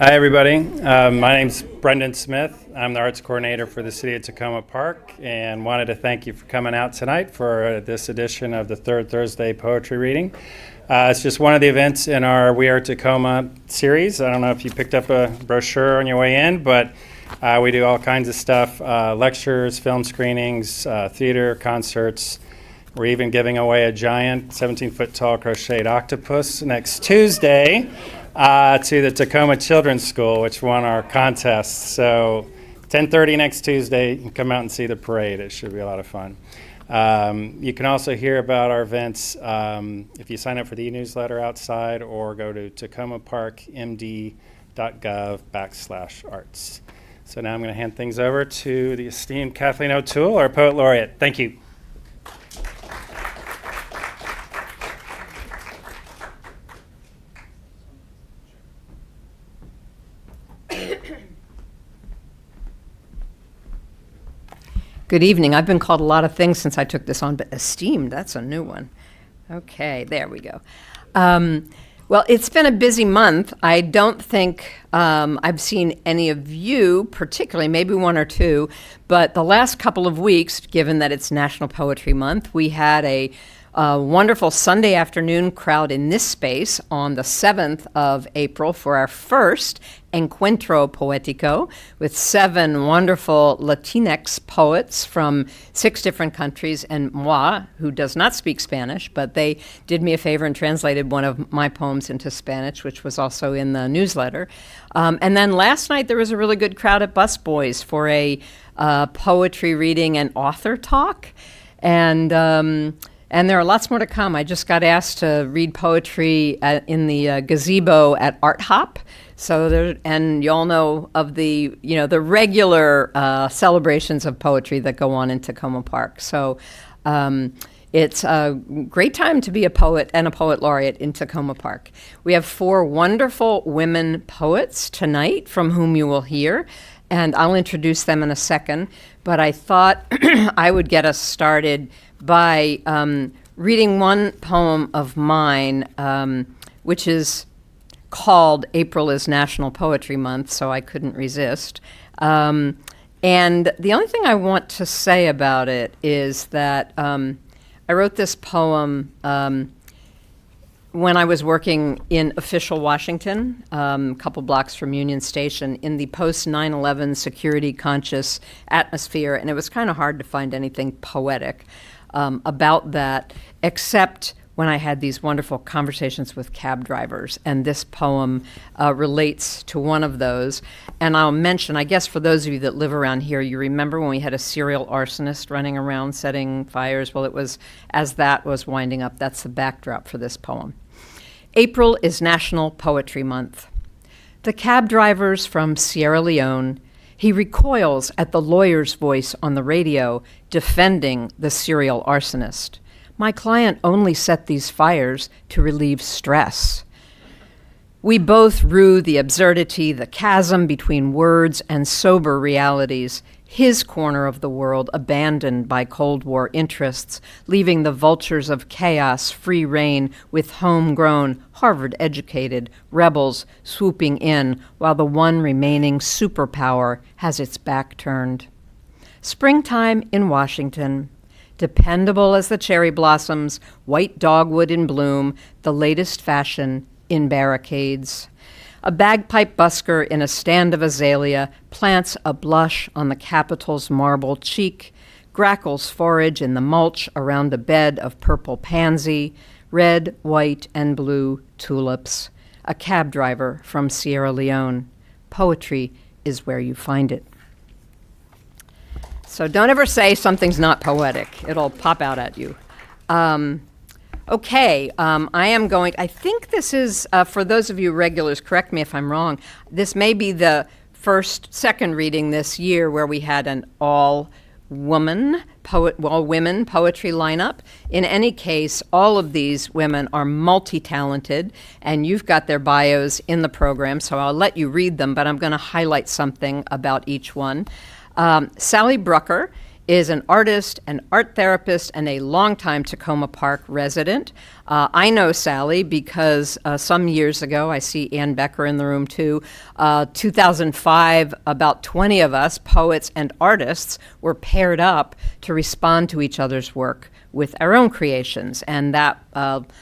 Hi, everybody. My name's Brendan Smith. I'm the arts coordinator for the City of Takoma Park, and wanted to thank you for coming out tonight for this edition of the Third Thursday Poetry Reading. It's just one of the events in our We Are Takoma series. I don't know if you picked up a brochure on your way in, but we do all kinds of stuff, lectures, film screenings, theater, concerts. We're even giving away a giant 17-foot tall crocheted octopus next Tuesday to the Takoma Children's School, which won our contest. So 10:30 next Tuesday, you can come out and see the parade. It should be a lot of fun. You can also hear about our events if you sign up for the e-newsletter outside or go to takomaparkmd.gov/arts. So now I'm going to hand things over to the esteemed Kathleen O'Toole, our Poet Laureate. Thank you. Good evening. I've been called a lot of things since I took this on, but esteemed, that's a new one. Okay, there we go. Well, it's been a busy month. I don't think I've seen any of you, particularly, maybe one or two, but the last couple of weeks, given that it's National Poetry Month, we had a wonderful Sunday afternoon crowd in this space on the 7th of April for our first Encuentro Poético with 7 wonderful Latinx poets from 6 different countries, and moi, who does not speak Spanish, but they did me a favor and translated one of my poems into Spanish, which was also in the newsletter. And then last night there was a really good crowd at Busboys for a poetry reading and author talk. And there are lots more to come. I just got asked to read poetry in the gazebo at Art Hop. So and you all know of the regular celebrations of poetry that go on in Takoma Park. So it's a great time to be a poet and a poet laureate in Takoma Park. We have 4 wonderful women poets tonight from whom you will hear, and I'll introduce them in a second. But I thought I would get us started by reading one poem of mine, which is called April is National Poetry Month, so I couldn't resist. And the only thing I want to say about it is that I wrote this poem when I was working in official Washington, a couple blocks from Union Station, in the post-9/11 security-conscious atmosphere, and it was kind of hard to find anything poetic about that, except when I had these wonderful conversations with cab drivers, and this poem relates to one of those. And I'll mention, I guess for those of you that live around here, you remember when we had a serial arsonist running around setting fires? Well, it was as that was winding up. That's the backdrop for this poem. April is National Poetry Month. The cab drivers from Sierra Leone, he recoils at the lawyer's voice on the radio defending the serial arsonist. My client only set these fires to relieve stress. We both rue the absurdity, the chasm between words and sober realities, his corner of the world abandoned by Cold War interests, leaving the vultures of chaos free rein with homegrown, Harvard-educated rebels swooping in while the one remaining superpower has its back turned. Springtime in Washington. Dependable as the cherry blossoms, white dogwood in bloom, the latest fashion in barricades. A bagpipe busker in a stand of azalea plants a blush on the Capitol's marble cheek. Grackles forage in the mulch around a bed of purple pansy, red, white, and blue tulips. A cab driver from Sierra Leone. Poetry is where you find it. So don't ever say something's not poetic. It'll pop out at you. I think this is, for those of you regulars, correct me if I'm wrong, this may be the second reading this year where we had an all-women poetry lineup. In any case, all of these women are multi-talented, and you've got their bios in the program, so I'll let you read them, but I'm going to highlight something about each one. Sally Brucker is an artist, an art therapist, and a longtime Takoma Park resident. I know Sally because some years ago, I see Ann Becker in the room too, 2005, about 20 of us, poets and artists, were paired up to respond to each other's work with our own creations. And that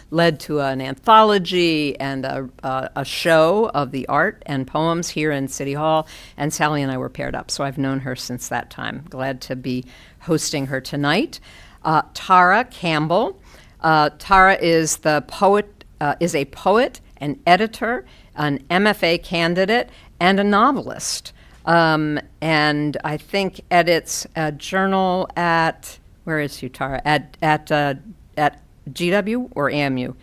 led to an anthology and a show of the art and poems here in City Hall. And Sally and I were paired up, so I've known her since that time. Glad to be hosting her tonight. Tara Campbell. Tara is a poet, an editor, an MFA candidate, and a novelist. And I think edits a journal at, where is you, Tara? At GW or AMU?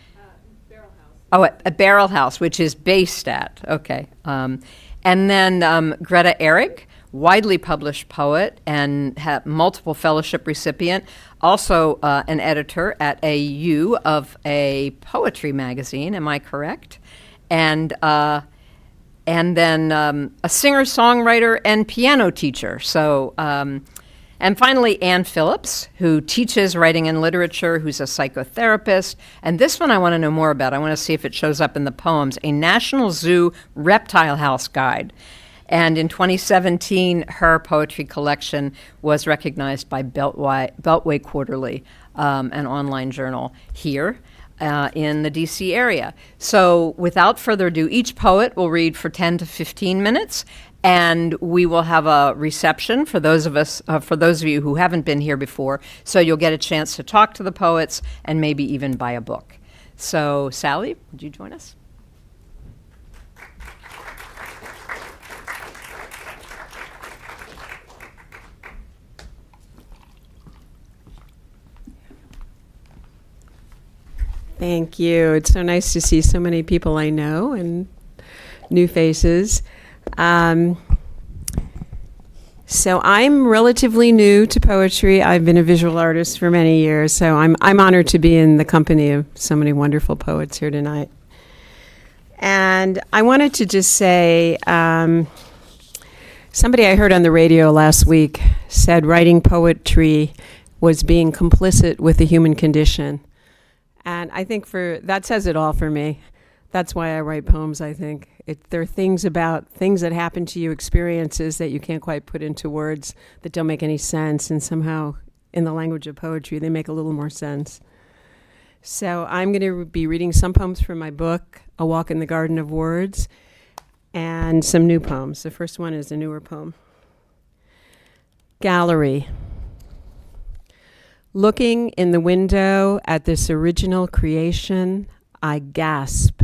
Barrel House. Oh, at Barrel House, which is based at, okay. And then Greta Eric, widely published poet and multiple fellowship recipient, also an editor at AU of a poetry magazine, am I correct? And then a singer-songwriter and piano teacher. So, and finally, Ann Phillips, who teaches writing and literature, who's a psychotherapist. And this one I want to know more about. I want to see if it shows up in the poems. A National Zoo Reptile House Guide. And in 2017, her poetry collection was recognized by Beltway Quarterly, an online journal here in the DC area. So without further ado, each poet will read for 10 to 15 minutes, and we will have a reception for those of you who haven't been here before. So you'll get a chance to talk to the poets and maybe even buy a book. So Sally, would you join us? Thank you. It's so nice to see so many people I know and new faces. So I'm relatively new to poetry. I've been a visual artist for many years, so I'm honored to be in the company of so many wonderful poets here tonight. And I wanted to just say, somebody I heard on the radio last week said writing poetry was being complicit with the human condition. And I think that says it all for me. That's why I write poems, I think. There are things about things that happen to you, experiences that you can't quite put into words that don't make any sense. And somehow, in the language of poetry, they make a little more sense. So I'm going to be reading some poems from my book, A Walk in the Garden of Words, and some new poems. The first one is a newer poem. Gallery. Looking in the window at this original creation, I gasp,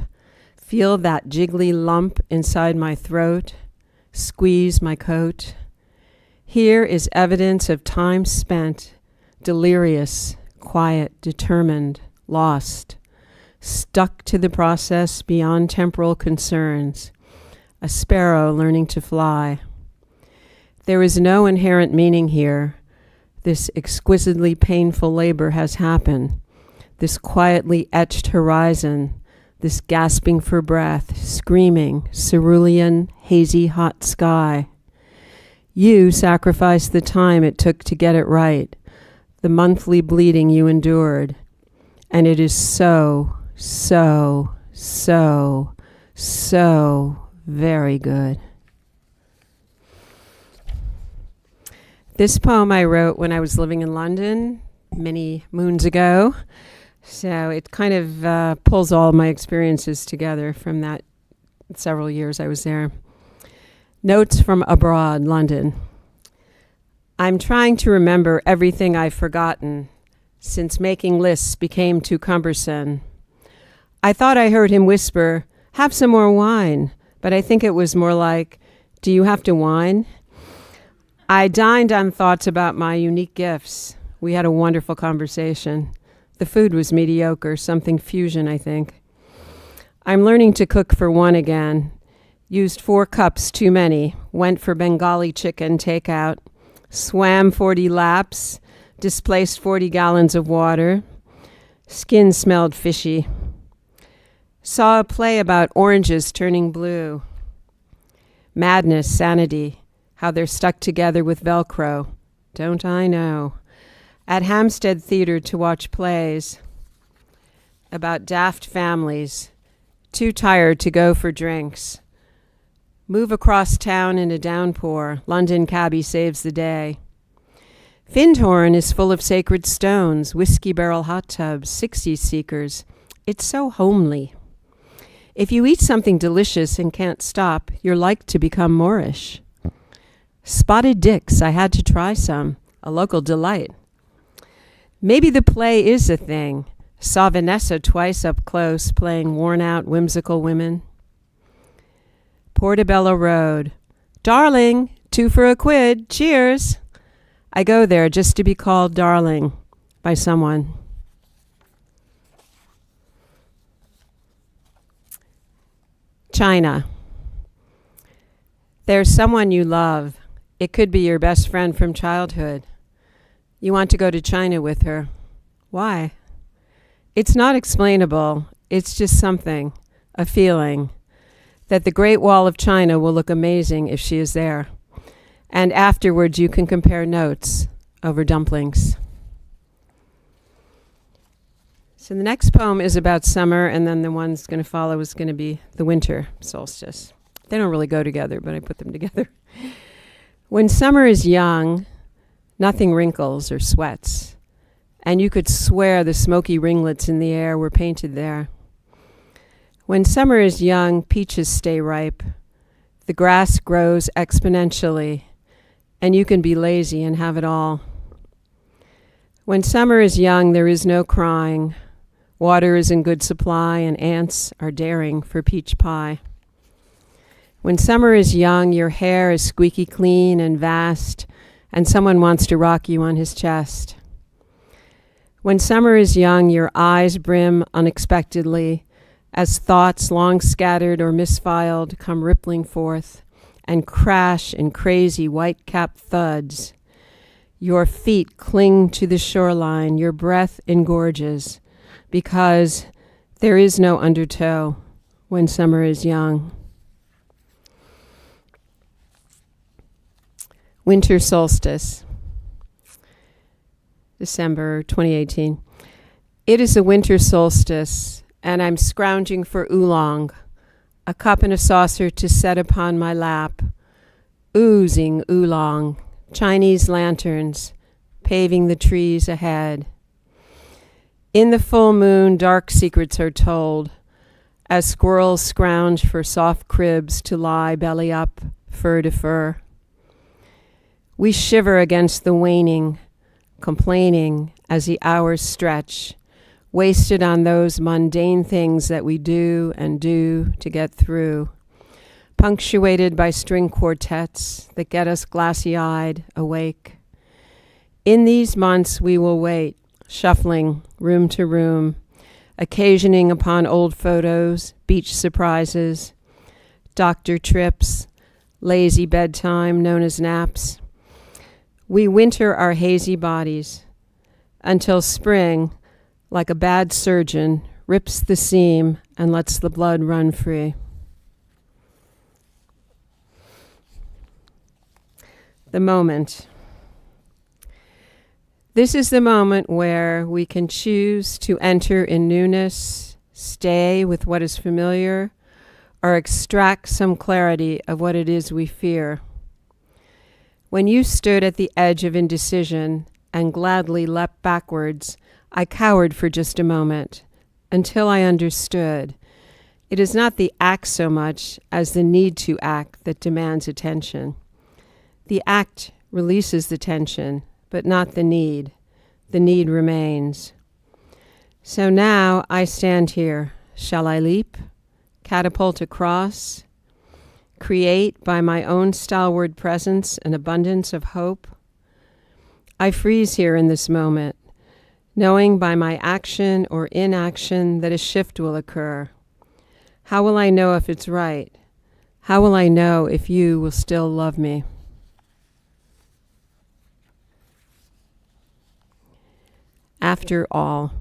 feel that jiggly lump inside my throat, squeeze my coat. Here is evidence of time spent, delirious, quiet, determined, lost, stuck to the process beyond temporal concerns, a sparrow learning to fly. There is no inherent meaning here. This exquisitely painful labor has happened. This quietly etched horizon, this gasping for breath, screaming, cerulean, hazy, hot sky. You sacrificed the time it took to get it right, the monthly bleeding you endured. And it is so, so, so, so very good. This poem I wrote when I was living in London many moons ago. So it kind of pulls all my experiences together from that several years I was there. Notes from abroad, London. I'm trying to remember everything I've forgotten since making lists became too cumbersome. I thought I heard him whisper, "Have some more wine," but I think it was more like, "Do you have to whine?" I dined on thoughts about my unique gifts. We had a wonderful conversation. The food was mediocre, something fusion, I think. I'm learning to cook for one again. Used 4 cups too many. Went for Bengali chicken takeout. Swam 40 laps. Displaced 40 gallons of water. Skin smelled fishy. Saw a play about oranges turning blue. Madness, sanity. How they're stuck together with Velcro. don't I know, at Hampstead Theatre to watch plays about daft families, too tired to go for drinks. Move across town in a downpour, London cabbie saves the day. Findhorn is full of sacred stones, whiskey barrel hot tubs, 60s seekers. It's so homely. If you eat something delicious and can't stop, you're like to become Moorish. Spotted dicks, I had to try some, a local delight. Maybe the play is a thing. Saw Vanessa twice up close, playing worn-out, whimsical women. Portobello Road. Darling, 2 for a quid, cheers. I go there just to be called darling by someone. China. There's someone you love. It could be your best friend from childhood. You want to go to China with her. Why? It's not explainable. It's just something, a feeling, that the Great Wall of China will look amazing if she is there. And afterwards you can compare notes over dumplings. So the next poem is about summer, and then the one's going to follow is going to be the winter solstice. They don't really go together, but I put them together. When summer is young, nothing wrinkles or sweats, and you could swear the smoky ringlets in the air were painted there. When summer is young, peaches stay ripe. The grass grows exponentially, and you can be lazy and have it all. When summer is young, there is no crying. Water is in good supply, and ants are daring for peach pie. When summer is young, your hair is squeaky clean and vast, and someone wants to rock you on his chest. When summer is young, your eyes brim unexpectedly, as thoughts long scattered or misfiled come rippling forth and crash in crazy white-capped thuds. Your feet cling to the shoreline, your breath engorges, because there is no undertow when summer is young. Winter solstice, December 2018. It is a winter solstice, and I'm scrounging for oolong, a cup and a saucer to set upon my lap, oozing oolong, Chinese lanterns paving the trees ahead. In the full moon, dark secrets are told, as squirrels scrounge for soft cribs to lie belly up, fur to fur. We shiver against the waning, complaining as the hours stretch, wasted on those mundane things that we do and do to get through, punctuated by string quartets that get us glassy-eyed, awake. In these months we will wait, shuffling room to room, occasioning upon old photos, beach surprises, doctor trips, lazy bedtime known as naps. We winter our hazy bodies until spring, like a bad surgeon, rips the seam and lets the blood run free. The moment. This is the moment where we can choose to enter in newness, stay with what is familiar, or extract some clarity of what it is we fear. When you stood at the edge of indecision and gladly leapt backwards, I cowered for just a moment, until I understood. It is not the act so much as the need to act that demands attention. The act releases the tension, but not the need. The need remains. So now I stand here. Shall I leap? Catapult across? Create by my own stalwart presence an abundance of hope? I freeze here in this moment, knowing by my action or inaction that a shift will occur. How will I know if it's right? How will I know if you will still love me? After all.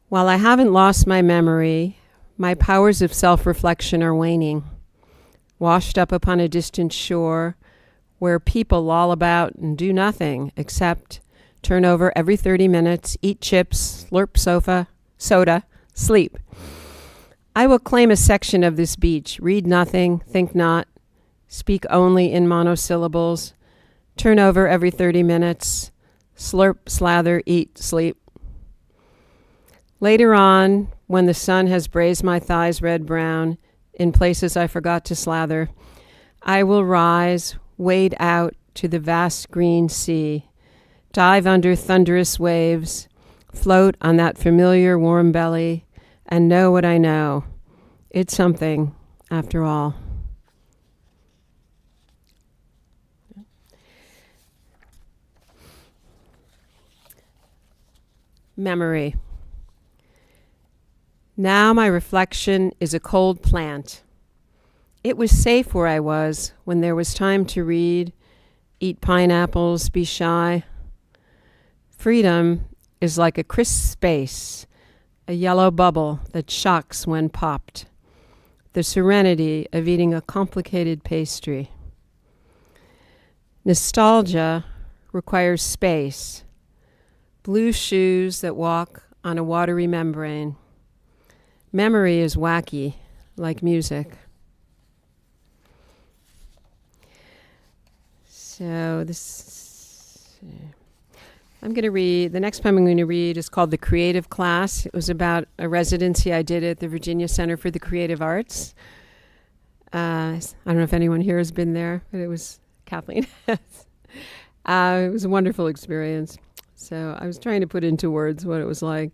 While I haven't lost my memory, my powers of self-reflection are waning. Washed up upon a distant shore, where people loll about and do nothing except turn over every 30 minutes, eat chips, slurp soda, sleep. I will claim a section of this beach, read nothing, think not, speak only in monosyllables, turn over every 30 minutes, slurp, slather, eat, sleep. Later on, when the sun has brazed my thighs red-brown in places I forgot to slather, I will rise, wade out to the vast green sea, dive under thunderous waves, float on that familiar warm belly, and know what I know. It's something, after all. Memory. Now my reflection is a cold plant. It was safe where I was when there was time to read, eat pineapples, be shy. Freedom is like a crisp space, a yellow bubble that shocks when popped. The serenity of eating a complicated pastry. Nostalgia requires space. Blue shoes that walk on a watery membrane. Memory is wacky, like music. So I'm going to read, the next poem I'm going to read is called The Creative Class. It was about a residency I did at the Virginia Center for the Creative Arts. I don't know if anyone here has been there, but it was Kathleen. It was a wonderful experience. So I was trying to put into words what it was like.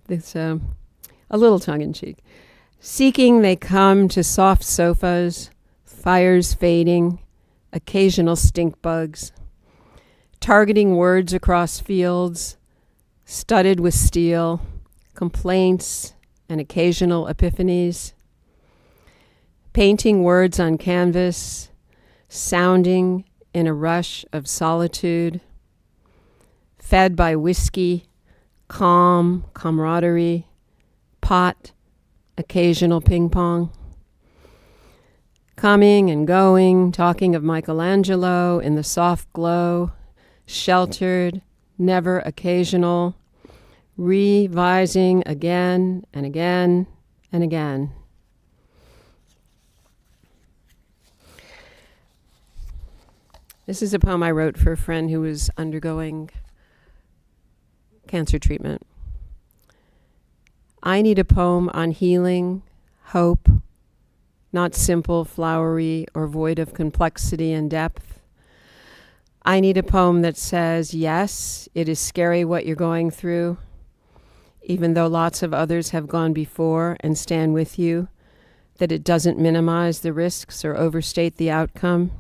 It's a little tongue-in-cheek. Seeking they come to soft sofas, fires fading, occasional stink bugs, targeting words across fields, studded with steel, complaints and occasional epiphanies, painting words on canvas, sounding in a rush of solitude, fed by whiskey, calm, camaraderie, pot, occasional ping pong. Coming and going, talking of Michelangelo in the soft glow, sheltered, never occasional, revising again and again and again. This is a poem I wrote for a friend who was undergoing cancer treatment. I need a poem on healing, hope, not simple, flowery, or void of complexity and depth. I need a poem that says, yes, it is scary what you're going through, even though lots of others have gone before and stand with you, that it doesn't minimize the risks or overstate the outcome.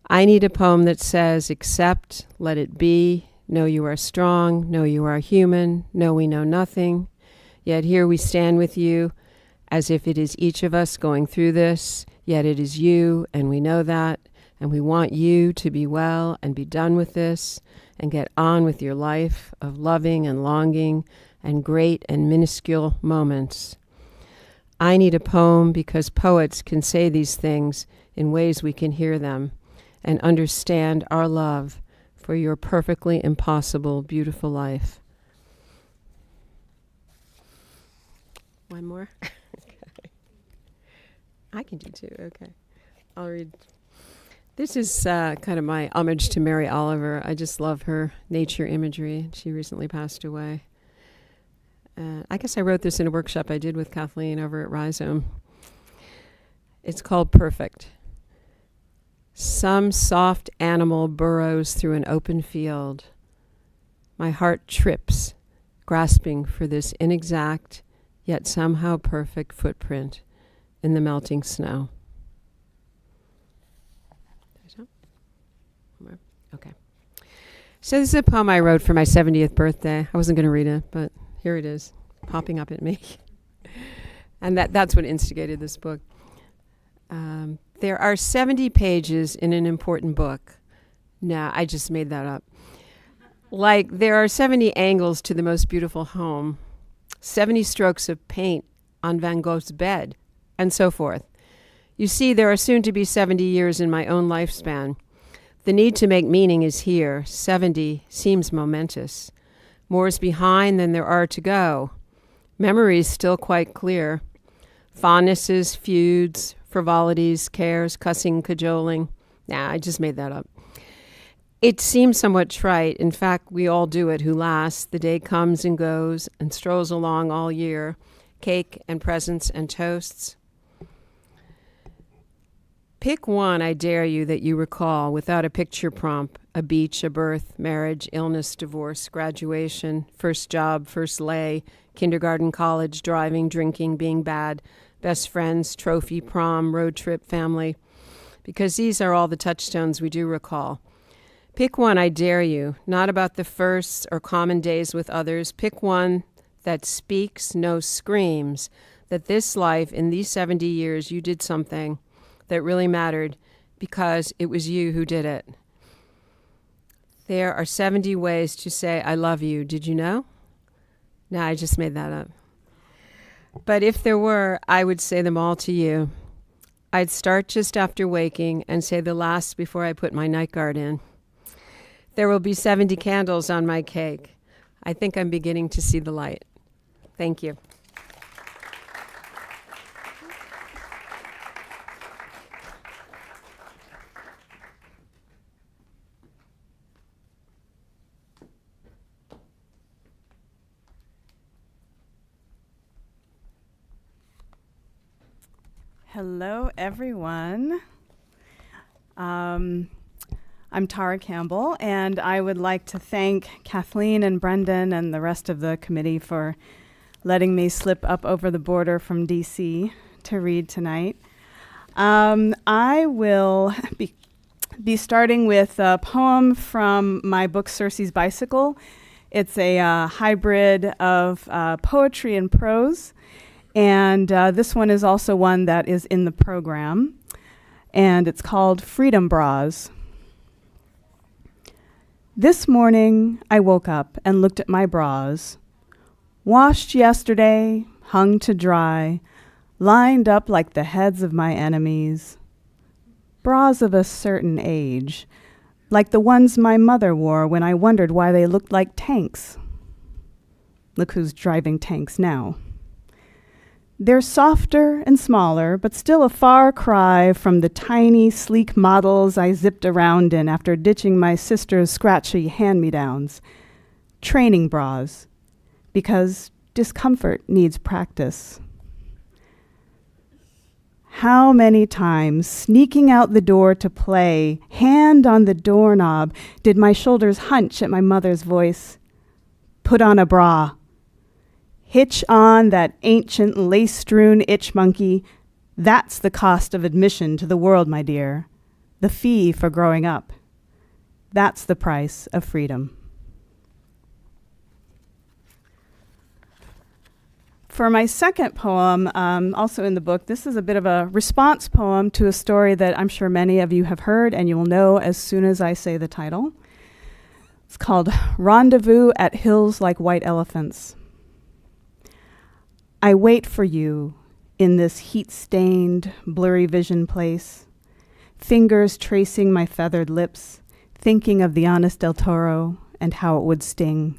I need a poem that says, accept, let it be, know you are strong, know you are human, know we know nothing, yet here we stand with you as if it is each of us going through this, yet it is you, and we know that, and we want you to be well and be done with this and get on with your life of loving and longing and great and minuscule moments. I need a poem because poets can say these things in ways we can hear them and understand our love for your perfectly impossible, beautiful life. One more? Okay. I can do two, okay. I'll read. This is kind of my homage to Mary Oliver. I just love her nature imagery. She recently passed away. I guess I wrote this in a workshop I did with Kathleen over at Rhizome. It's called Perfect. Some soft animal burrows through an open field. My heart trips, grasping for this inexact, yet somehow perfect footprint in the melting snow. Okay. So this is a poem I wrote for my 70th birthday. I wasn't going to read it, but here it is, popping up at me. And that's what instigated this book. There are 70 pages in an important book. Nah, I just made that up. Like there are 70 angles to the most beautiful home, 70 strokes of paint on Van Gogh's bed, and so forth. You see, there are soon to be 70 years in my own lifespan, The need to make meaning is here. 70 seems momentous. More is behind than there are to go. Memories still quite clear. Fondnesses, feuds, frivolities, cares, cussing, cajoling. Nah, I just made that up. It seems somewhat trite. In fact, we all do it who last. The day comes and goes and strolls along all year. Cake and presents and toasts. Pick one, I dare you, that you recall without a picture prompt. A beach, a birth, marriage, illness, divorce, graduation, first job, first lay, kindergarten, college, driving, drinking, being bad, best friends, trophy, prom, road trip, family. Because these are all the touchstones we do recall. Pick one, I dare you, not about the firsts or common days with others. Pick one that speaks, no screams, that this life, in these 70 years, you did something that really mattered because it was you who did it. There are 70 ways to say, I love you. Did you know? No, I just made that up. But if there were, I would say them all to you. I'd start just after waking and say the last before I put my night guard in. There will be 70 candles on my cake. I think I'm beginning to see the light. Thank you. Hello, everyone. I'm Tara Campbell, and I would like to thank Kathleen and Brendan and the rest of the committee for letting me slip up over the border from DC to read tonight. I will be starting with a poem from my book, Circe's Bicycle. It's a hybrid of poetry and prose, and this one is also one that is in the program, and it's called Freedom Bras. This morning, I woke up and looked at my bras. Washed yesterday, hung to dry, lined up like the heads of my enemies. Bras of a certain age, like the ones my mother wore when I wondered why they looked like tanks. Look who's driving tanks now. They're softer and smaller, but still a far cry from the tiny, sleek models I zipped around in after ditching my sister's scratchy hand-me-downs. Training bras, because discomfort needs practice. How many times, sneaking out the door to play, hand on the doorknob, did my shoulders hunch at my mother's voice? Put on a bra. Hitch on that ancient lace-strewn itch monkey. That's the cost of admission to the world, my dear. The fee for growing up. That's the price of freedom. For my second poem, also in the book, this is a bit of a response poem to a story that I'm sure many of you have heard and you will know as soon as I say the title. It's called Rendezvous at Hills Like White Elephants. I wait for you in this heat-stained, blurry vision place, fingers tracing my feathered lips, thinking of the honest del Toro and how it would sting.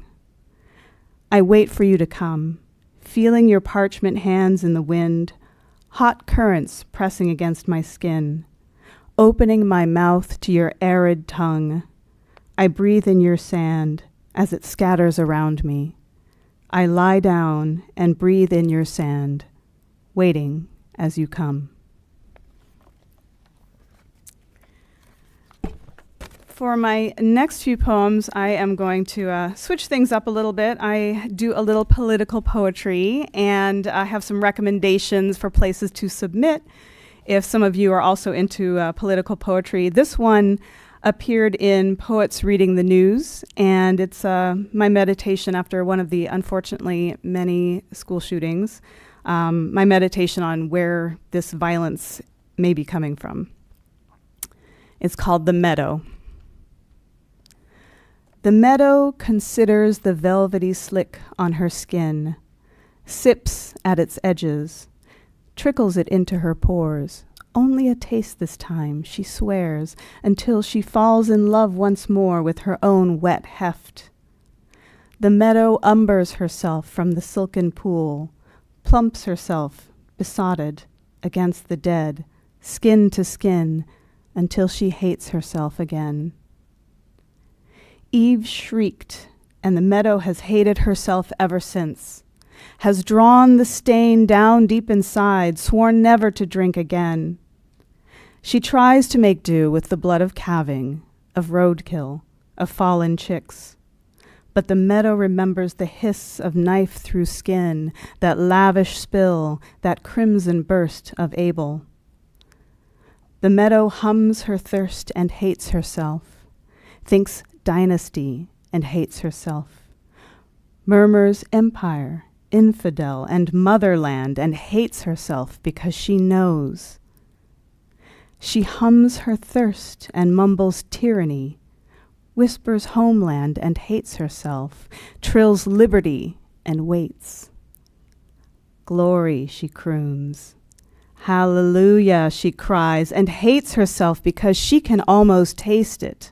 I wait for you to come, feeling your parchment hands in the wind, hot currents pressing against my skin, opening my mouth to your arid tongue. I breathe in your sand as it scatters around me. I lie down and breathe in your sand, waiting as you come. For my next few poems, I am going to switch things up a little bit. I do a little political poetry, and I have some recommendations for places to submit if some of you are also into political poetry. This one appeared in Poets Reading the News, and it's my meditation after one of the unfortunately many school shootings, my meditation on where this violence may be coming from. It's called The Meadow. The meadow considers the velvety slick on her skin, sips at its edges, trickles it into her pores, only a taste this time, she swears, until she falls in love once more with her own wet heft. The meadow umbers herself from the silken pool, plumps herself, besotted, against the dead, skin to skin, until she hates herself again. Eve shrieked, and the meadow has hated herself ever since, has drawn the stain down deep inside, sworn never to drink again. She tries to make do with the blood of calving, of roadkill, of fallen chicks. But the meadow remembers the hiss of knife through skin, that lavish spill, that crimson burst of Abel. The meadow hums her thirst and hates herself, thinks dynasty and hates herself, murmurs empire, infidel, and motherland, and hates herself because she knows. She hums her thirst and mumbles tyranny, whispers homeland and hates herself, trills liberty and waits. Glory, she croons. Hallelujah, she cries, and hates herself because she can almost taste it.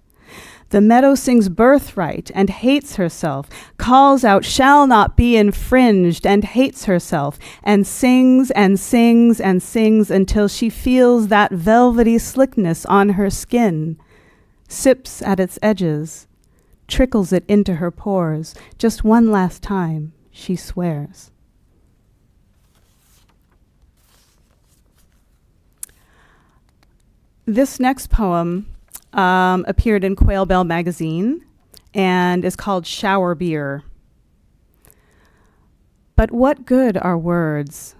The meadow sings birthright and hates herself, calls out shall not be infringed and hates herself, and sings and sings and sings until she feels that velvety slickness on her skin, sips at its edges, trickles it into her pores. Just one last time, she swears. This next poem appeared in Quail Bell magazine and is called Shower Beer. But what good are words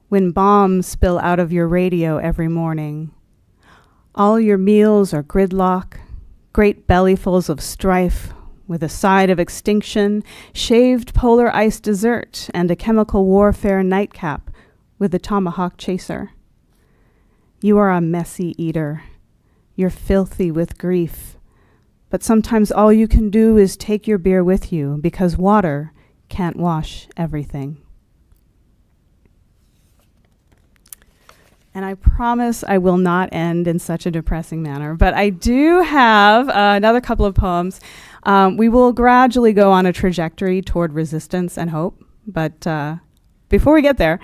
when bombs spill out of your radio every morning? All your meals are gridlock, great bellyfuls of strife with a side of extinction, shaved polar ice dessert, and a chemical warfare nightcap with a tomahawk chaser. You are a messy eater. You're filthy with grief. But sometimes all you can do is take your beer with you because water can't wash everything. And I promise I will not end in such a depressing manner, but I do have another couple of poems. We will gradually go on a trajectory toward resistance and hope, but before we get there,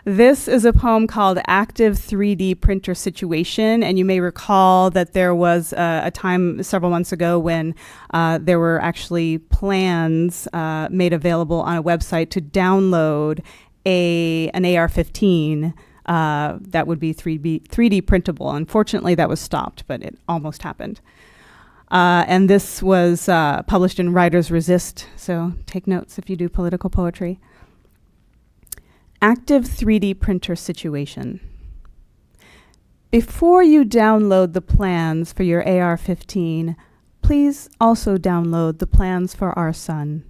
this is a poem called Active 3D Printer Situation, and you may recall that there was a time several months ago when there were actually plans made available on a website to download an AR-15 that would be 3D printable. Unfortunately, that was stopped, but it almost happened. And this was published in Writers Resist, so take notes if you do political poetry. Active 3D Printer Situation. Before you download the plans for your AR-15, please also download the plans for our son.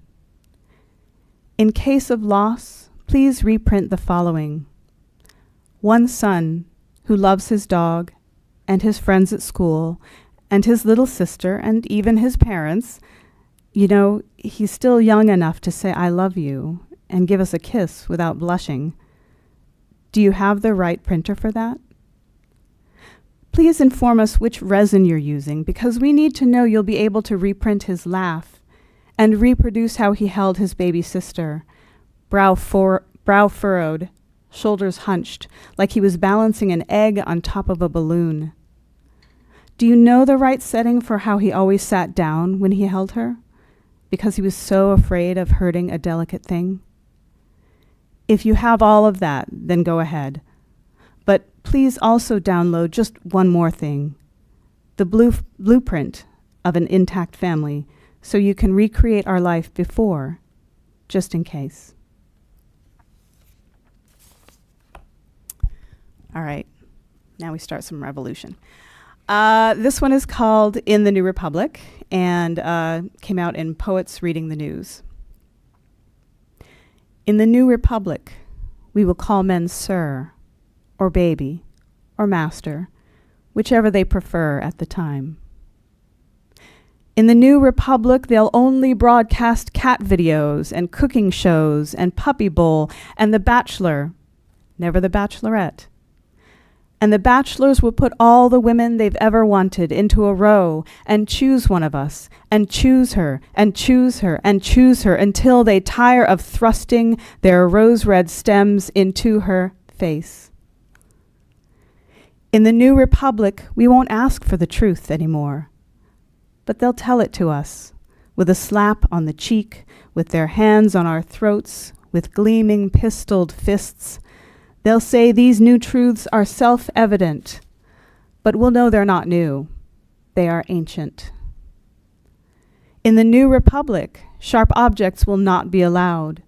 In case of loss, please reprint the following. One son who loves his dog and his friends at school and his little sister and even his parents. You know, he's still young enough to say, I love you, and give us a kiss without blushing. Do you have the right printer for that? Please inform us which resin you're using, because we need to know you'll be able to reprint his laugh and reproduce how he held his baby sister, brow furrowed, shoulders hunched, like he was balancing an egg on top of a balloon. Do you know the right setting for how he always sat down when he held her, because he was so afraid of hurting a delicate thing? If you have all of that, then go ahead. But please also download just one more thing, the blueprint of an intact family, so you can recreate our life before, just in case. All right, now we start some revolution. This one is called In the New Republic and came out in Poets Reading the News. In the New Republic, we will call men sir, or baby, or master, whichever they prefer at the time. In the New Republic, they'll only broadcast cat videos and cooking shows and Puppy Bowl and The Bachelor, never The Bachelorette. And the bachelors will put all the women they've ever wanted into a row and choose one of us, and choose her, and choose her, and choose her, until they tire of thrusting their rose-red stems into her face. In the new republic, we won't ask for the truth anymore, but they'll tell it to us, with a slap on the cheek, with their hands on our throats, with gleaming pistoled fists. They'll say these new truths are self-evident, but we'll know they're not new. They are ancient. In the new republic, sharp objects will not be allowed.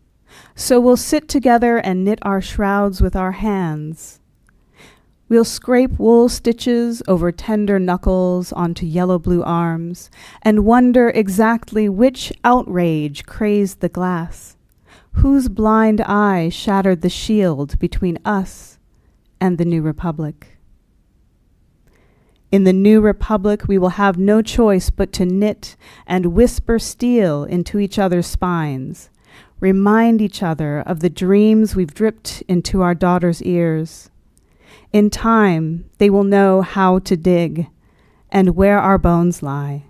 So we'll sit together and knit our shrouds with our hands. We'll scrape wool stitches over tender knuckles onto yellow-blue arms and wonder exactly which outrage crazed the glass. Whose blind eye shattered the shield between us and the new republic? In the new republic, we will have no choice but to knit and whisper steel into each other's spines, remind each other of the dreams we've dripped into our daughters' ears. In time, they will know how to dig and where our bones lie,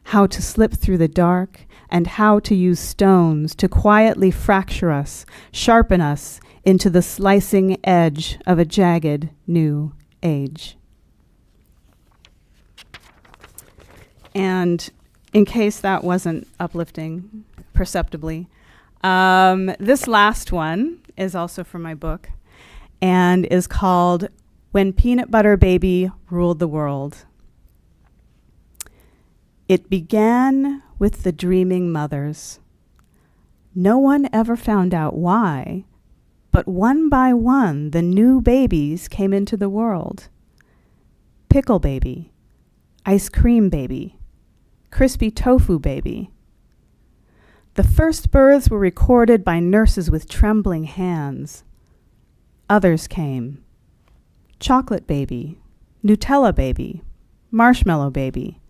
how to slip through the dark, and how to use stones to quietly fracture us, sharpen us into the slicing edge of a jagged new age. And in case that wasn't uplifting perceptibly, this last one is also from my book and is called When Peanut Butter Baby Ruled the World. It began with the dreaming mothers. No one ever found out why, but one by one the new babies came into the world. Pickle baby, ice cream baby, crispy tofu baby. The first births were recorded by nurses with trembling hands. Others came. Chocolate baby, Nutella baby, marshmallow baby.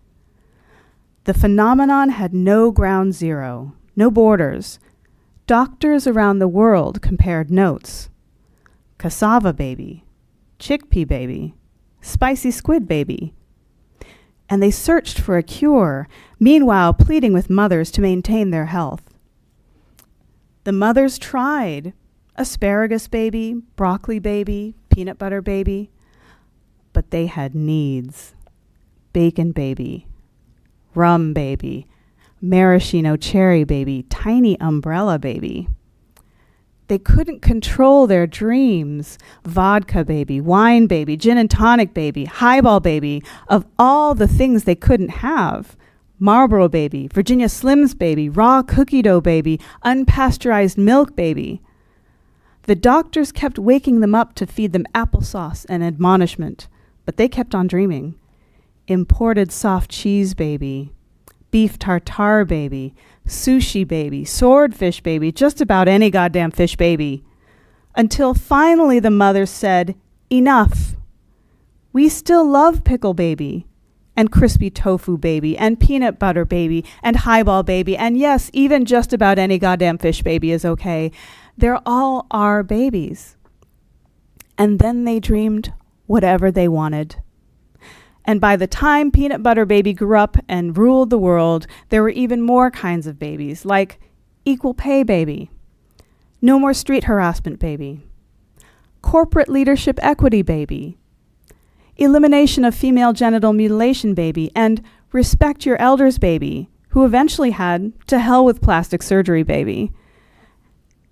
The phenomenon had no ground zero, no borders. Doctors around the world compared notes. Cassava baby, chickpea baby, spicy squid baby. And they searched for a cure, meanwhile pleading with mothers to maintain their health. The mothers tried asparagus baby, broccoli baby, peanut butter baby, but they had needs. Bacon baby, rum baby, maraschino cherry baby, tiny umbrella baby. They couldn't control their dreams. Vodka baby, wine baby, gin and tonic baby, highball baby, of all the things they couldn't have. Marlboro baby, Virginia Slims baby, raw cookie dough baby, unpasteurized milk baby. The doctors kept waking them up to feed them applesauce and admonishment, but they kept on dreaming. Imported soft cheese baby, beef tartare baby, sushi baby, swordfish baby, just about any goddamn fish baby. Until finally the mother said, enough. We still love pickle baby, and crispy tofu baby, and peanut butter baby, and highball baby, and yes, even just about any goddamn fish baby is okay. They're all our babies. And then they dreamed whatever they wanted. And by the time Peanut Butter Baby grew up and ruled the world, there were even more kinds of babies, like Equal Pay Baby, No More Street Harassment Baby, Corporate Leadership Equity Baby, Elimination of Female Genital Mutilation Baby, and Respect Your Elders Baby, who eventually had To Hell with Plastic Surgery Baby,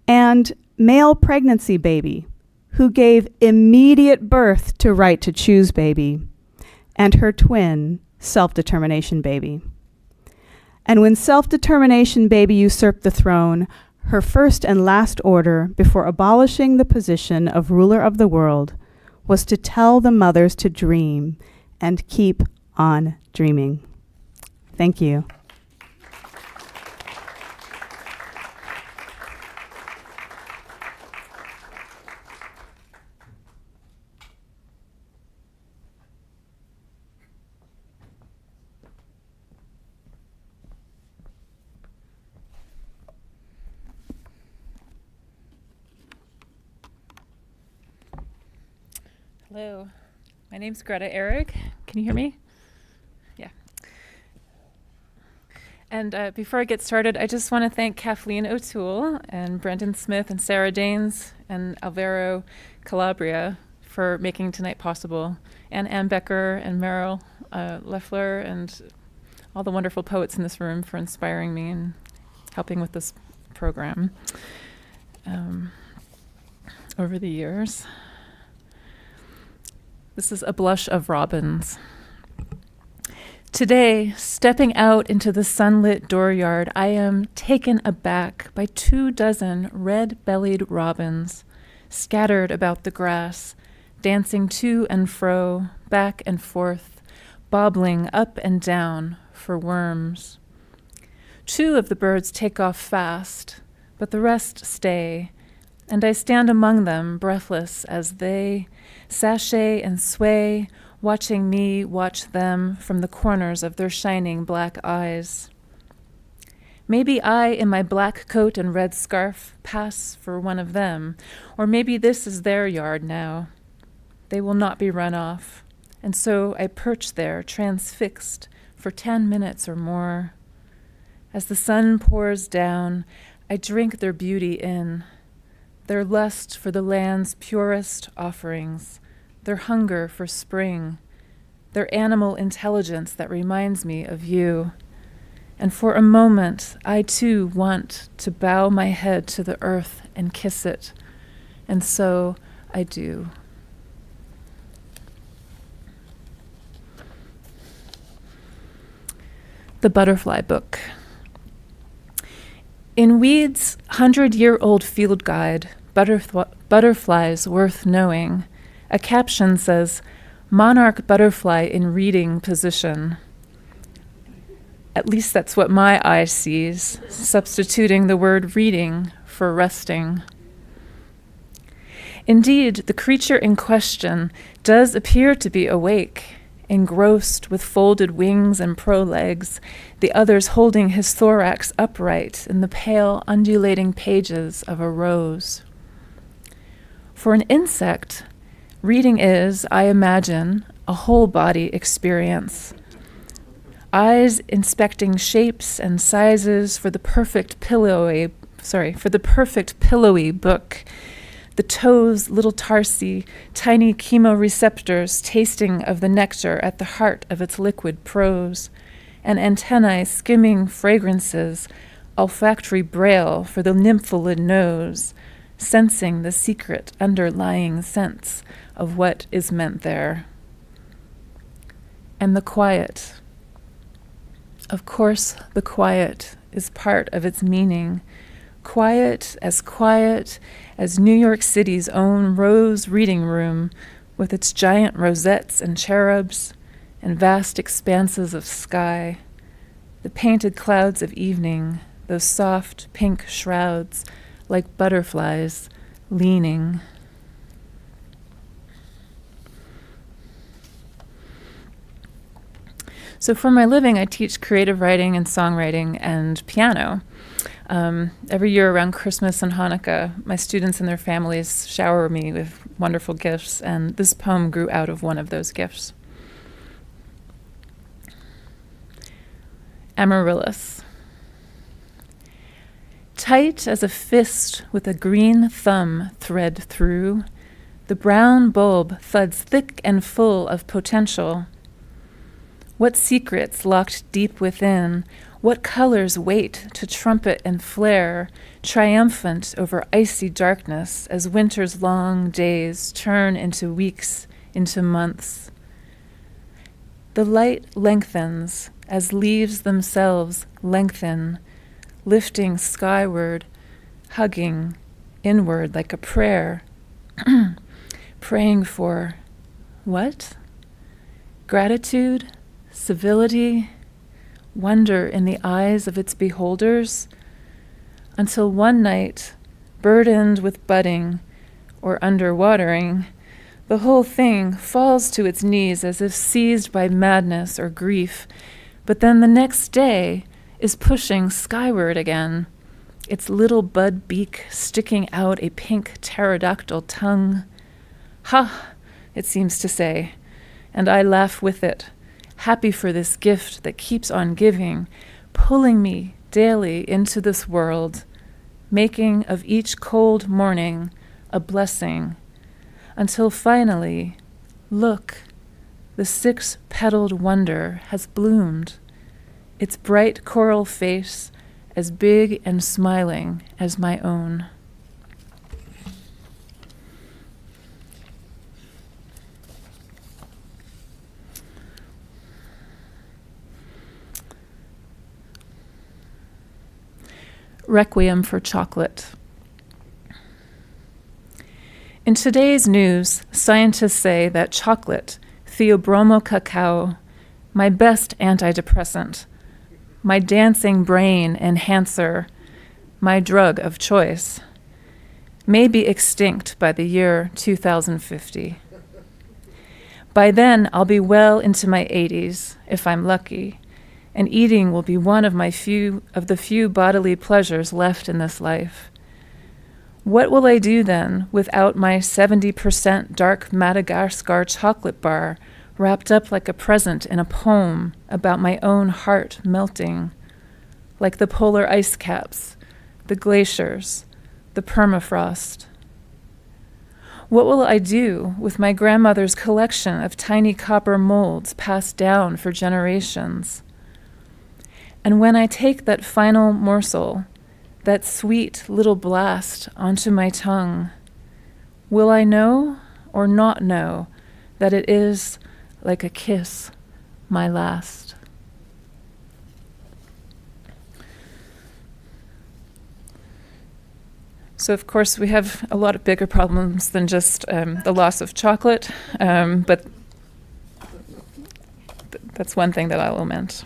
and Male Pregnancy Baby, who gave immediate birth to Right to Choose Baby, and her twin, Self-Determination Baby. And when Self-Determination Baby usurped the throne, her first and last order before abolishing the position of ruler of the world was to tell the mothers to dream and keep on dreaming. Thank you. Hello. My name's Greta Eric. Can you hear me? Yeah. And before I get started, I just want to thank Kathleen O'Toole and Brendan Smith and Sarah Danes and Alvaro Calabria for making tonight possible, and Ann Becker and Meryl Leffler and all the wonderful poets in this room for inspiring me and helping with this program over the years. This is A Blush of Robins. Today, stepping out into the sunlit dooryard, I am taken aback by 24 red-bellied robins scattered about the grass, dancing to and fro, back and forth, bobbling up and down for worms. 2 of the birds take off fast, but the rest stay, and I stand among them, breathless, as they sashay and sway, watching me watch them from the corners of their shining black eyes. Maybe I, in my black coat and red scarf, pass for one of them, or maybe this is their yard now. They will not be run off, and so I perch there, transfixed, for 10 minutes or more. As the sun pours down, I drink their beauty in, their lust for the land's purest offerings, their hunger for spring, their animal intelligence that reminds me of you. And for a moment, I too want to bow my head to the earth and kiss it. And so I do. The Butterfly Book. In Weed's 100-year-old field guide, Butterflies Worth Knowing, a caption says, "Monarch butterfly in reading position." At least that's what my eye sees, substituting the word reading for resting. Indeed, the creature in question does appear to be awake, engrossed with folded wings and prolegs, the others holding his thorax upright in the pale, undulating pages of a rose. For an insect, reading is, I imagine, a whole-body experience. Eyes inspecting shapes and sizes for the perfect pillowy book. The toes, little tarsi, tiny chemoreceptors tasting of the nectar at the heart of its liquid prose, and antennae skimming fragrances, olfactory braille for the nympholid nose, sensing the secret underlying sense of what is meant there. And the quiet. Of course, the quiet is part of its meaning. Quiet as New York City's own Rose Reading Room, with its giant rosettes and cherubs and vast expanses of sky, the painted clouds of evening, those soft pink shrouds like butterflies leaning. So for my living, I teach creative writing and songwriting and piano. Every year around Christmas and Hanukkah, my students and their families shower me with wonderful gifts, and this poem grew out of one of those gifts. Amaryllis. Tight as a fist with a green thumb thread through, the brown bulb thuds thick and full of potential. What secrets locked deep within, what colors wait to trumpet and flare, triumphant over icy darkness as winter's long days turn into weeks, into months. The light lengthens as leaves themselves lengthen, lifting skyward, hugging inward like a prayer, praying for what? Gratitude, civility, wonder in the eyes of its beholders, until one night, burdened with budding or underwatering, the whole thing falls to its knees as if seized by madness or grief, but then the next day is pushing skyward again, its little bud beak sticking out a pink pterodactyl tongue. Ha, it seems to say, and I laugh with it, happy for this gift that keeps on giving, pulling me daily into this world, making of each cold morning a blessing, until finally, look, the six-petaled wonder has bloomed, its bright coral face as big and smiling as my own. Requiem for Chocolate. In today's news, scientists say that chocolate, theobromo cacao, my best antidepressant, my dancing brain enhancer, my drug of choice, may be extinct by the year 2050. By then, I'll be well into my 80s, if I'm lucky, and eating will be one of the few bodily pleasures left in this life. What will I do then without my 70% dark Madagascar chocolate bar wrapped up like a present in a poem about my own heart melting, like the polar ice caps, the glaciers, the permafrost? What will I do with my grandmother's collection of tiny copper molds passed down for generations? And when I take that final morsel, that sweet little blast onto my tongue, will I know or not know that it is, like a kiss, my last? So, of course, we have a lot of bigger problems than just the loss of chocolate, but that's one thing that I'll lament.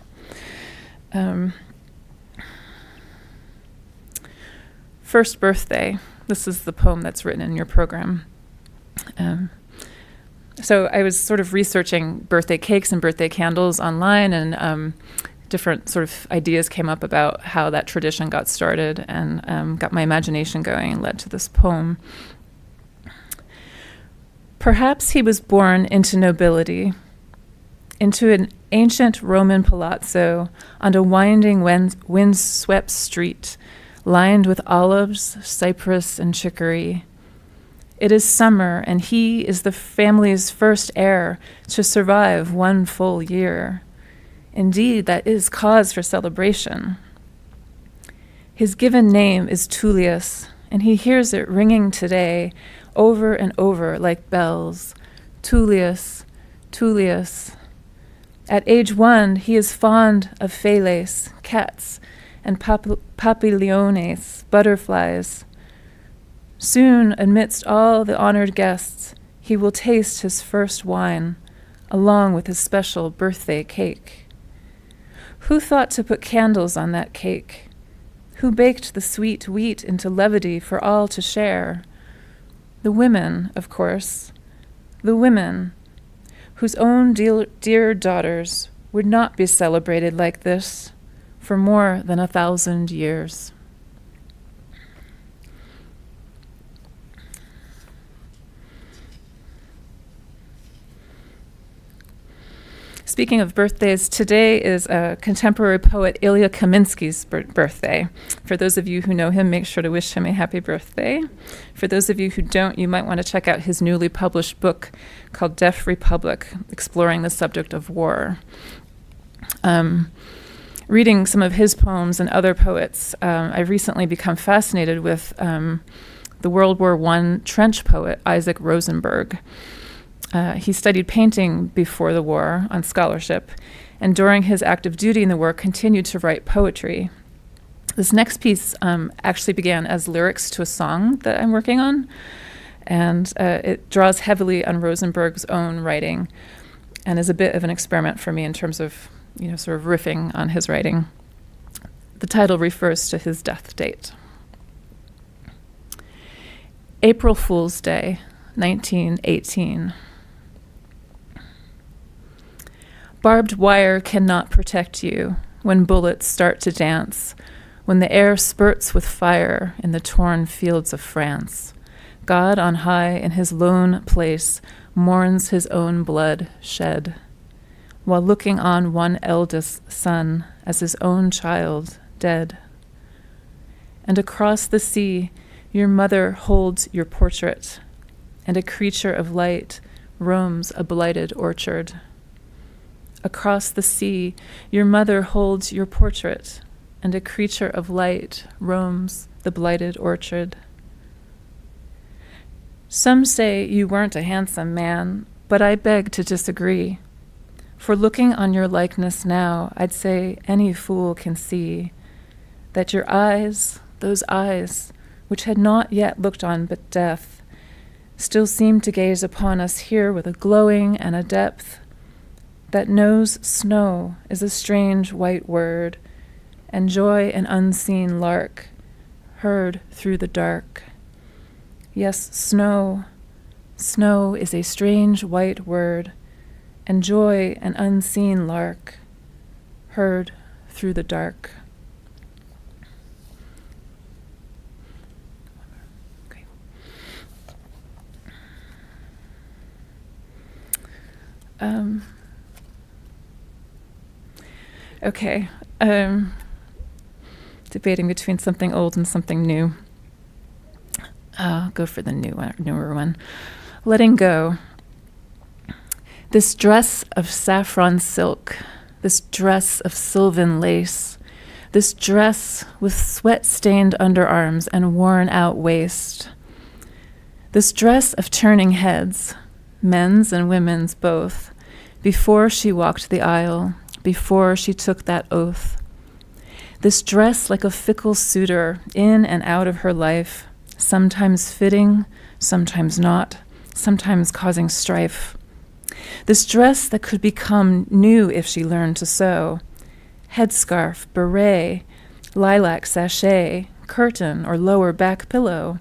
First Birthday. This is the poem that's written in your program. So I was sort of researching birthday cakes and birthday candles online, and different sort of ideas came up about how that tradition got started, and got my imagination going and led to this poem. Perhaps he was born into nobility, into an ancient Roman palazzo on a winding wind-swept street, lined with olives, cypress, and chicory. It is summer, and he is the family's first heir to survive one full year. Indeed, that is cause for celebration. His given name is Tullius, and he hears it ringing today over and over like bells. Tullius, Tullius. At age 1, he is fond of feles, cats, and papiliones, butterflies. Soon, amidst all the honored guests, he will taste his first wine, along with his special birthday cake. Who thought to put candles on that cake? Who baked the sweet wheat into levity for all to share? The women, of course. The women, whose own dear daughters would not be celebrated like this for more than 1,000 years. Speaking of birthdays, today is contemporary poet Ilya Kaminsky's birthday. For those of you who know him, make sure to wish him a happy birthday. For those of you who don't, you might want to check out his newly published book called Deaf Republic, exploring the subject of war. Reading some of his poems and other poets, I've recently become fascinated with the World War I trench poet Isaac Rosenberg. He studied painting before the war on scholarship, and during his active duty in the war continued to write poetry. This next piece actually began as lyrics to a song that I'm working on, and it draws heavily on Rosenberg's own writing and is a bit of an experiment for me in terms of, sort of riffing on his writing. The title refers to his death date. April Fool's Day, 1918. Barbed wire cannot protect you when bullets start to dance, when the air spurts with fire in the torn fields of France. God on high in his lone place mourns his own blood shed, while looking on one eldest son as his own child dead. And across the sea your mother holds your portrait, and a creature of light roams a blighted orchard. Across the sea your mother holds your portrait, and a creature of light roams the blighted orchard. Some say you weren't a handsome man, but I beg to disagree. For looking on your likeness now, I'd say any fool can see that your eyes, those eyes, which had not yet looked on but death, still seem to gaze upon us here with a glowing and a depth that knows snow is a strange white word, and joy an unseen lark, heard through the dark. Yes, snow, snow is a strange white word, and joy an unseen lark, heard through the dark. Okay. Debating between something old and something new. I'll go for the newer one. Letting go. This dress of saffron silk, this dress of sylvan lace, this dress with sweat-stained underarms and worn-out waist, this dress of turning heads, men's and women's both, before she walked the aisle, before she took that oath. This dress like a fickle suitor in and out of her life, sometimes fitting, sometimes not, sometimes causing strife. This dress that could become new if she learned to sew. Headscarf, beret, lilac sachet, curtain, or lower back pillow.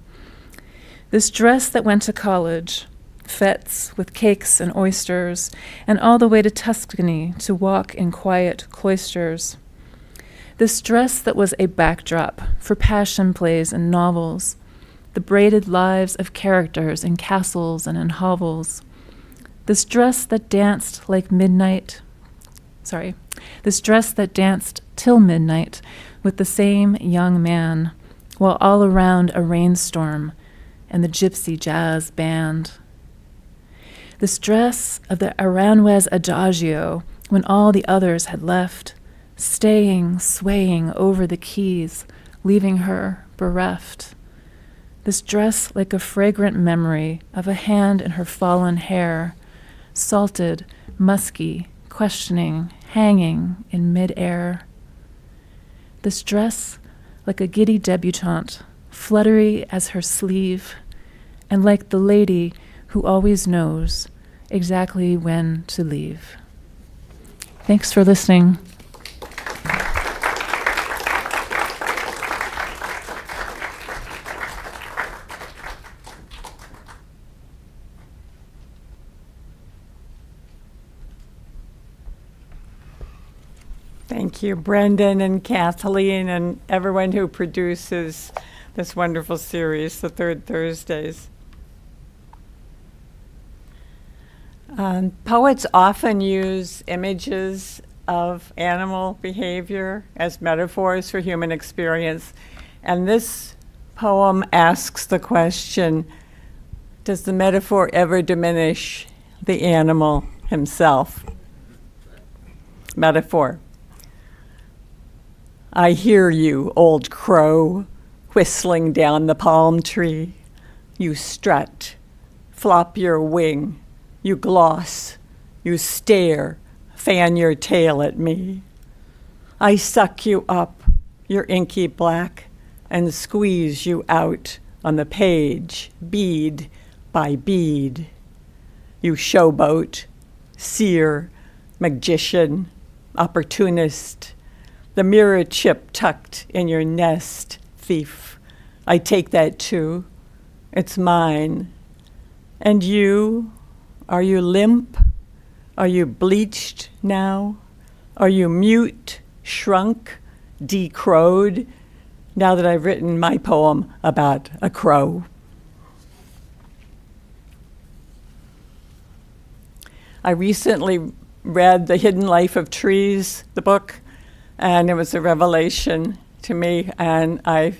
This dress that went to college, fetes with cakes and oysters, and all the way to Tuscany to walk in quiet cloisters. This dress that was a backdrop for passion plays and novels, the braided lives of characters in castles and in hovels. This dress that danced this dress that danced till midnight with the same young man, while all around a rainstorm and the gypsy jazz band. This dress of the Aranjuez Adagio when all the others had left, staying, swaying over the keys, leaving her bereft. This dress like a fragrant memory of a hand in her fallen hair, salted, musky, questioning, hanging in mid-air. This dress like a giddy debutante, fluttery as her sleeve, and like the lady who always knows exactly when to leave. Thanks for listening. Thank you, Brendan and Kathleen and everyone who produces this wonderful series, the Third Thursdays. Poets often use images of animal behavior as metaphors for human experience, and this poem asks the question, does the metaphor ever diminish the animal himself? Metaphor. I hear you, old crow, whistling down the palm tree. You strut, flop your wing, you gloss, you stare, fan your tail at me. I suck you up, your inky black, and squeeze you out on the page, bead by bead. You showboat, seer, magician, opportunist, the mirror chip tucked in your nest, thief. I take that too. It's mine. And you, are you limp? Are you bleached now? Are you mute, shrunk, decrowed, now that I've written my poem about a crow? I recently read The Hidden Life of Trees, the book, and it was a revelation to me, and I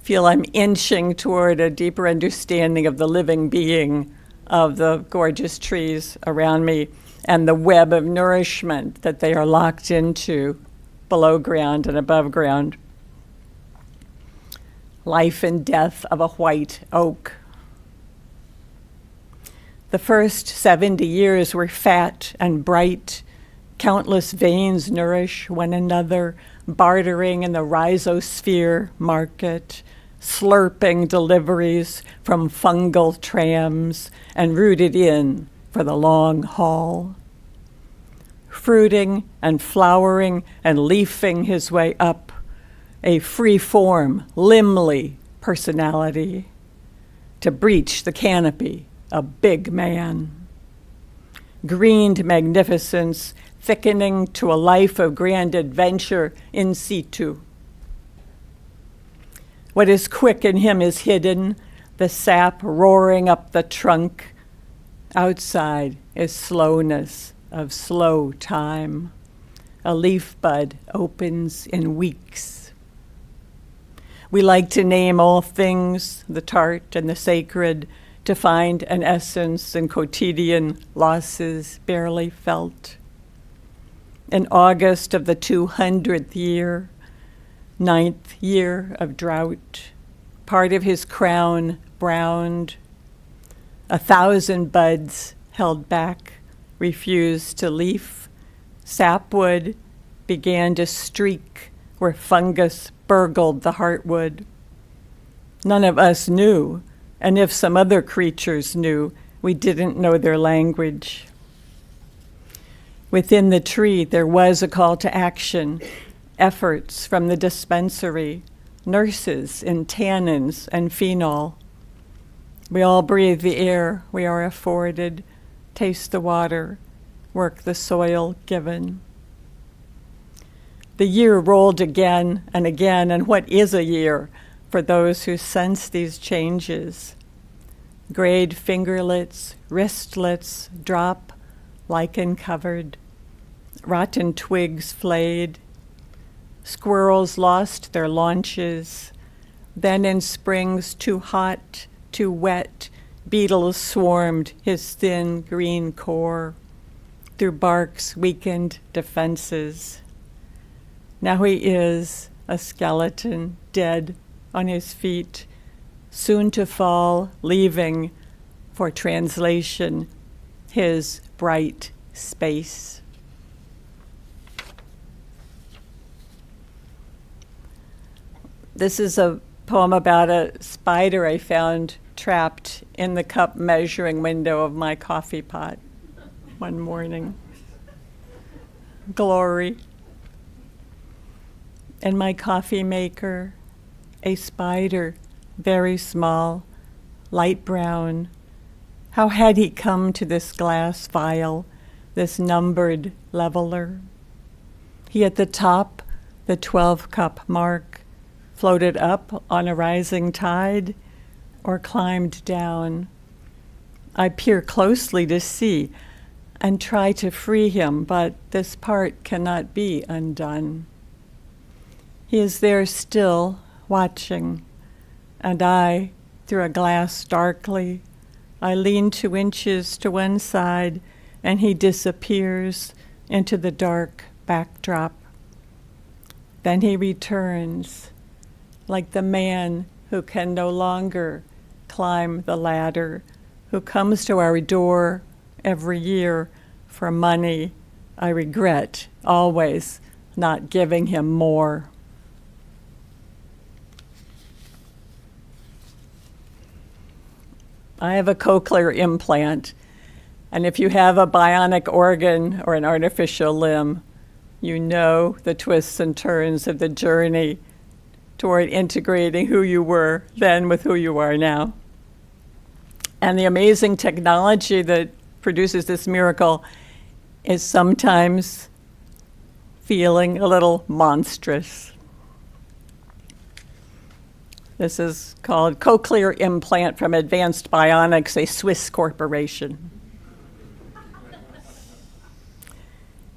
feel I'm inching toward a deeper understanding of the living being of the gorgeous trees around me and the web of nourishment that they are locked into below ground and above ground. Life and death of a white oak. The first 70 years were fat and bright. Countless veins nourish one another, bartering in the rhizosphere market, slurping deliveries from fungal trams and rooted in for the long haul. Fruiting and flowering and leafing his way up, a free-form, limly personality. To breach the canopy, a big man. Greened magnificence, thickening to a life of grand adventure in situ. What is quick in him is hidden, the sap roaring up the trunk. Outside is slowness of slow time. A leaf bud opens in weeks. We like to name all things, the tart and the sacred, to find an essence in quotidian losses barely felt. In August of the 200th year, 9th year of drought, part of his crown browned. 1,000 buds held back, refused to leaf. Sapwood began to streak where fungus burgled the heartwood. None of us knew, and if some other creatures knew, we didn't know their language. Within the tree, there was a call to action, efforts from the dispensary, nurses in tannins and phenol. We all breathe the air we are afforded, taste the water, work the soil given. The year rolled again, and what is a year for those who sense these changes? Grayed fingerlets, wristlets drop, lichen-covered, rotten twigs flayed. Squirrels lost their launches. Then in springs too hot, too wet, beetles swarmed his thin green core through bark's weakened defenses. Now he is a skeleton, dead on his feet, soon to fall, leaving, for translation, his bright space. This is a poem about a spider I found trapped in the cup measuring window of my coffee pot one morning. Glory. In my coffee maker, a spider, very small, light brown. How had he come to this glass vial, this numbered leveler? He at the top, the 12-cup mark, floated up on a rising tide, or climbed down. I peer closely to see and try to free him, but this part cannot be undone. He is there still, watching, and I, through a glass darkly, I lean 2 inches to one side, and he disappears into the dark backdrop. Then he returns, like the man who can no longer climb the ladder, who comes to our door every year for money. I regret always not giving him more. I have a cochlear implant, and if you have a bionic organ or an artificial limb, you know the twists and turns of the journey toward integrating who you were then with who you are now. And the amazing technology that produces this miracle is sometimes feeling a little monstrous. This is called Cochlear Implant from Advanced Bionics, a Swiss corporation.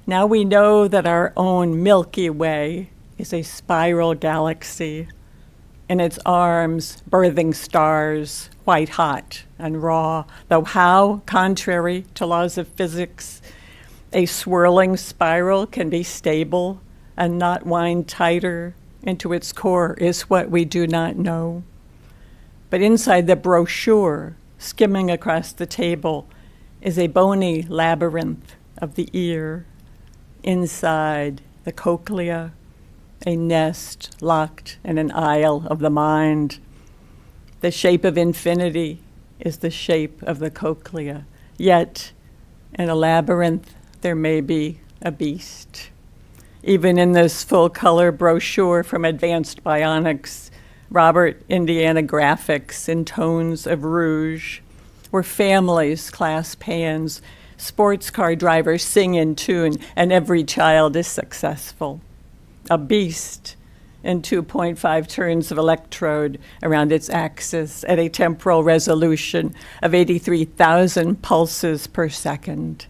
Now we know that our own Milky Way is a spiral galaxy, in its arms birthing stars, white hot and raw, though how, contrary to laws of physics, a swirling spiral can be stable and not wind tighter into its core is what we do not know. But inside the brochure, skimming across the table, is a bony labyrinth of the ear. Inside the cochlea, a nest locked in an aisle of the mind. The shape of infinity is the shape of the cochlea, yet in a labyrinth there may be a beast. Even in this full-color brochure from Advanced Bionics, Robert Indiana graphics in tones of rouge, where families clasp hands, sports car drivers sing in tune, and every child is successful. A beast in 2.5 turns of electrode around its axis at a temporal resolution of 83,000 pulses per second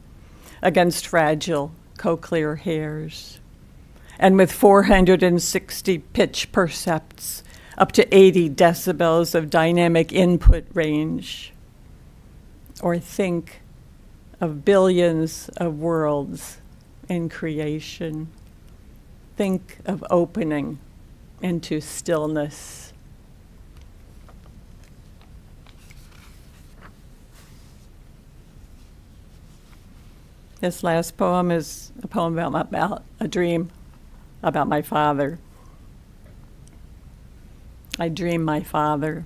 against fragile cochlear hairs. And with 460 pitch percepts, up to 80 decibels of dynamic input range. Or think of billions of worlds in creation. Think of opening into stillness. This last poem is a poem about a dream about my father. I dream my father.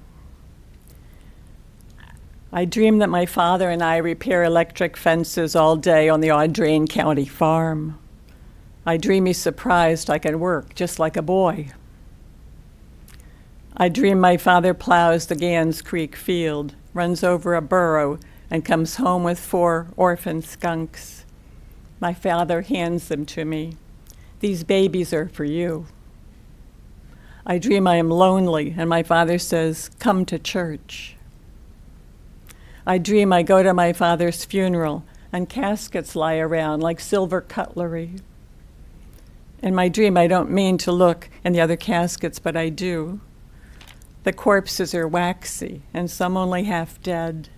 I dream that my father and I repair electric fences all day on the Audrain County farm. I dream he's surprised I can work just like a boy. I dream my father plows the Gans Creek field, runs over a burrow, and comes home with 4 orphan skunks. My father hands them to me. These babies are for you. I dream I am lonely, and my father says, come to church. I dream I go to my father's funeral, and caskets lie around like silver cutlery. In my dream, I don't mean to look in the other caskets, but I do. The corpses are waxy, and some only half dead.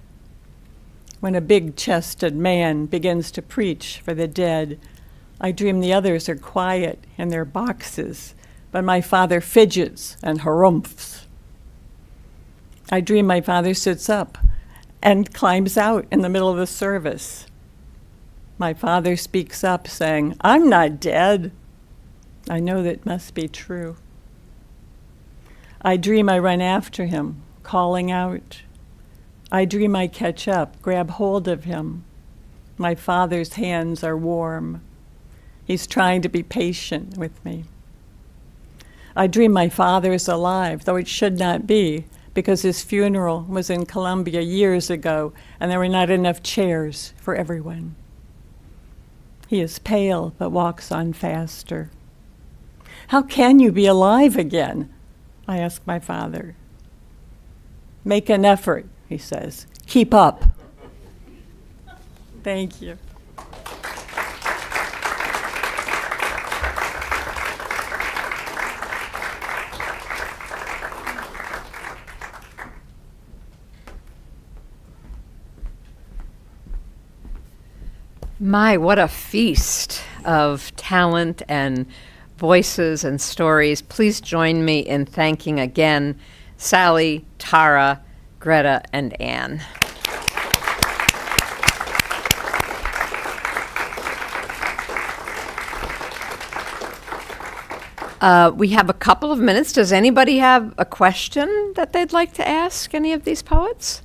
When a big-chested man begins to preach for the dead, I dream the others are quiet in their boxes, but my father fidgets and harumphs. I dream my father sits up and climbs out in the middle of the service. My father speaks up, saying, I'm not dead. I know that must be true. I dream I run after him, calling out. I dream I catch up, grab hold of him. My father's hands are warm. He's trying to be patient with me. I dream my father is alive, though it should not be, because his funeral was in Columbia years ago, and there were not enough chairs for everyone. He is pale, but walks on faster. How can you be alive again? I ask my father. Make an effort, he says. Keep up. Thank you. My, what a feast of talent and voices and stories. Please join me in thanking again Sally, Tara, Greta, and Anne. We have a couple of minutes. Does anybody have a question that they'd like to ask any of these poets?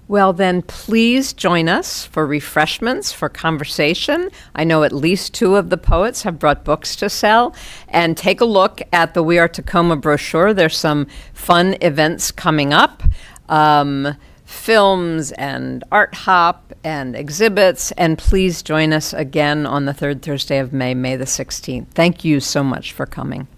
Well, then please join us for refreshments, for conversation. I know at least 2 of the poets have brought books to sell. And take a look at the We Are Takoma brochure. There's some fun events coming up. Films and art hop and exhibits. And please join us again on the 3rd Thursday of May, May the 16th. Thank you so much for coming.